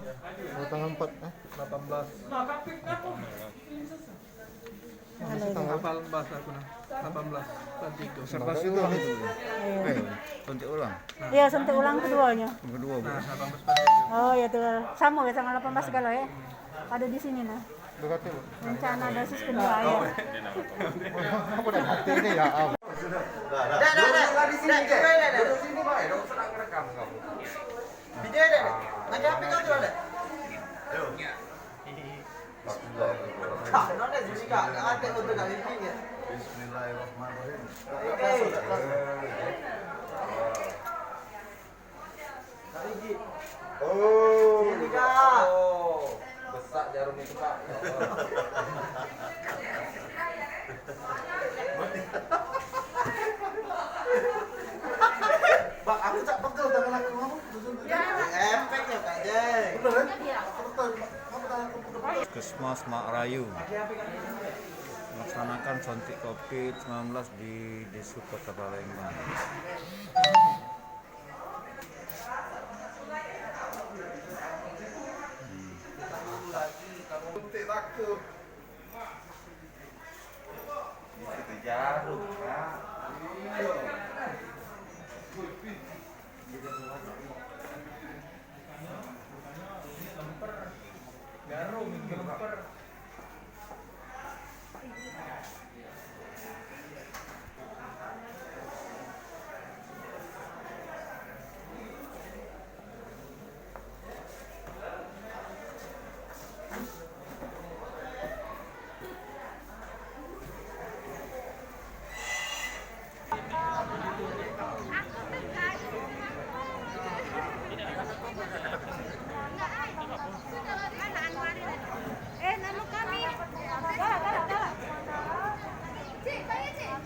Oh, tanggal 4 18. Masih tanggal 18 aku nah. 18 Santigo. Observasi ulang itu. Suntik ulang. Iya, suntik ulang keduanya. Yang kedua, Bu. Nah, 18 Santigo. Oh ya tuh, sama ya tanggal 18 segala ya. Ada di sini nah. berarti Bu. Rencana dosis kedua ya. Apa udah mati ini ya? Di sini, duduk sini, Pak. Dong sedang rekam kamu. Video ada. Ada HP kau tuh ada. Ayo. Nona sini Kak, ada untuk kali ini ya. Bismillahirrahmanirrahim. Oh, ini Kak. Oh, besar jarum itu Kak. Bang, aku tak pegel tangan aku kamu. Efek ya Kak Jeng. Betul kan? Iya. Puskesmas Mak Rayu melaksanakan suntik COVID-19 di Desa Kota Palembang. Suntik takut. Itu jarum Kak. Nama kami. Galak. Cik, bayar Cik.